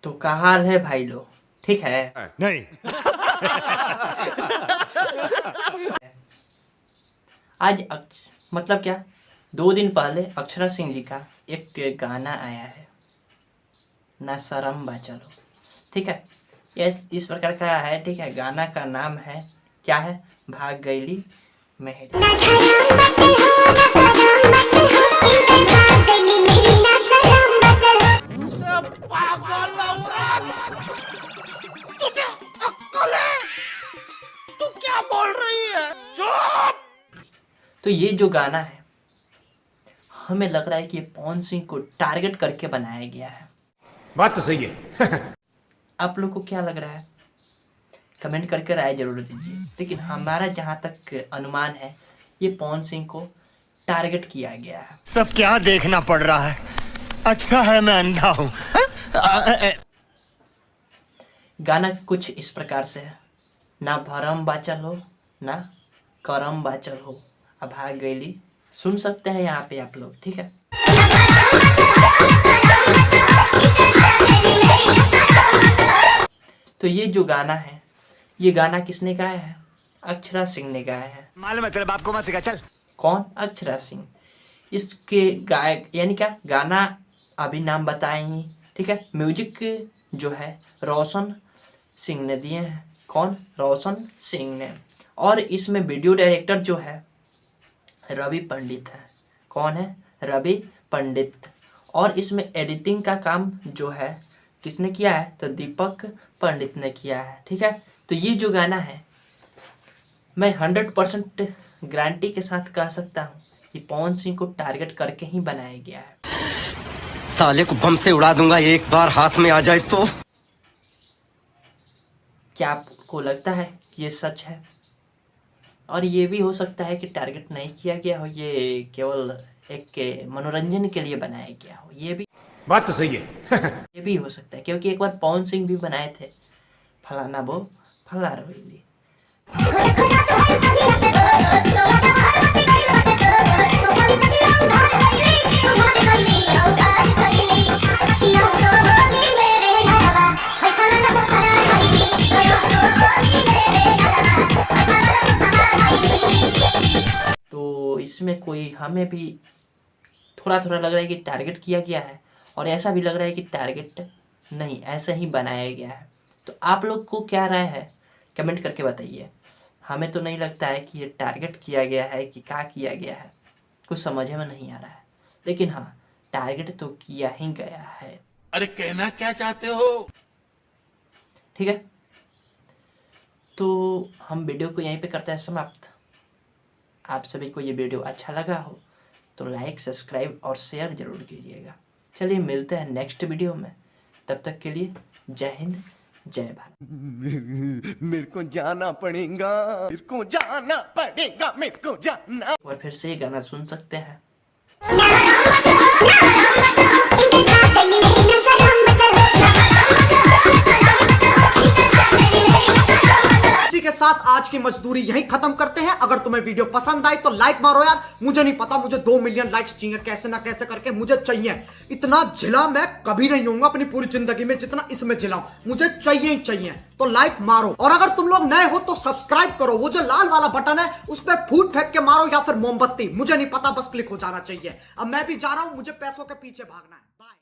तो क्या हाल है भाई लोग, ठीक है? नहीं। आज मतलब क्या, 2 दिन पहले अक्षरा सिंह जी का एक गाना आया है, ना शरम बा चलो, ठीक है? इस प्रकार का है, ठीक है? गाना का नाम है, क्या है? भाग गईली मेहरी। तुझे अक्ल है? तू क्या बोल रही है? चुप! तो ये जो गाना है, हमें लग रहा है कि ये पवन सिंह को टारगेट करके बनाया गया है। बात तो सही है। आप लोग को क्या लग रहा है? कमेंट करके राय जरूर दीजिए। लेकिन हमारा जहाँ तक अनुमान है, ये पवन सिंह को टारगेट किया गया है। सब क्या देखना पड़ रहा है? अच्छा है मैं अंधा हूँ। गाना कुछ इस प्रकार से है, ना भरम बाचल हो ना करम बाचल हो, अब भाग गईली। सुन सकते हैं यहाँ पे आप लोग, ठीक है? तो ये जो गाना है, ये गाना किसने गाया है? अक्षरा सिंह ने गाया है। मालूम है तेरे बाप को मत सिखा, चल। कौन? अक्षरा सिंह। इसके गायक यानी क्या, गाना अभी नाम बताए ही, ठीक है? म्यूजिक जो है रोशन सिंह ने दिए हैं। कौन? रोशन सिंह ने। और इसमें वीडियो डायरेक्टर जो है रवि पंडित है। कौन है? रवि पंडित। और इसमें एडिटिंग का काम जो है किसने किया है? तो दीपक पंडित ने किया है, ठीक है? तो ये जो गाना है, मैं 100% गारंटी के साथ कह सकता हूँ कि पवन सिंह को टारगेट करके ही बनाया गया है। साले को बम से उड़ा दूंगा एक बार हाथ में आ जाए तो। क्या आपको लगता है कि ये सच है? और ये भी हो सकता है कि टारगेट नहीं किया गया हो, ये केवल एक मनोरंजन के लिए बनाया गया हो। ये भी बात तो सही है। ये भी हो सकता है, क्योंकि एक बार पवन सिंह भी बनाए थे, फलाना वो फला रोईली। तो इसमें कोई हमें भी थोड़ा थोड़ा लग रहा है कि टारगेट किया गया है, और ऐसा भी लग रहा है कि टारगेट नहीं, ऐसे ही बनाया गया है। तो आप लोग को क्या राय है, कमेंट करके बताइए। हमें तो नहीं लगता है कि ये टारगेट किया गया है कि क्या किया गया है, कुछ समझ में नहीं आ रहा है। लेकिन हाँ, टारगेट तो किया ही गया है। अरे कहना क्या चाहते हो? ठीक है, तो हम वीडियो को यहीं पे करते हैं समाप्त। आप सभी को ये वीडियो अच्छा लगा हो तो लाइक, सब्सक्राइब और शेयर जरूर कीजिएगा। चलिए मिलते हैं नेक्स्ट वीडियो में, तब तक के लिए जय हिंद, जय भारत। मेरे को जाना पड़ेगा, मेरे को जाना पड़ेगा, मेरे को जाना। और फिर से ये गाना सुन सकते हैं। इसी के साथ आज की मजदूरी यहीं खत्म करते हैं। अगर तुम्हें वीडियो पसंद आई तो लाइक मारो यार। मुझे नहीं पता, मुझे 2 मिलियन लाइक्स चाहिए, कैसे ना कैसे करके मुझे चाहिए। इतना झिला मैं कभी नहीं होऊंगा अपनी पूरी जिंदगी में जितना इसमें झिलाऊं, मुझे चाहिए ही चाहिए। तो लाइक मारो, और अगर तुम लोग नए हो तो सब्सक्राइब करो। वो जो लाल वाला बटन है उस पर फूट फेंक के मारो या फिर मोमबत्ती, मुझे नहीं पता, बस क्लिक हो जाना चाहिए। अब मैं भी जा रहा हूं, मुझे पैसों के पीछे भागना है। बाय।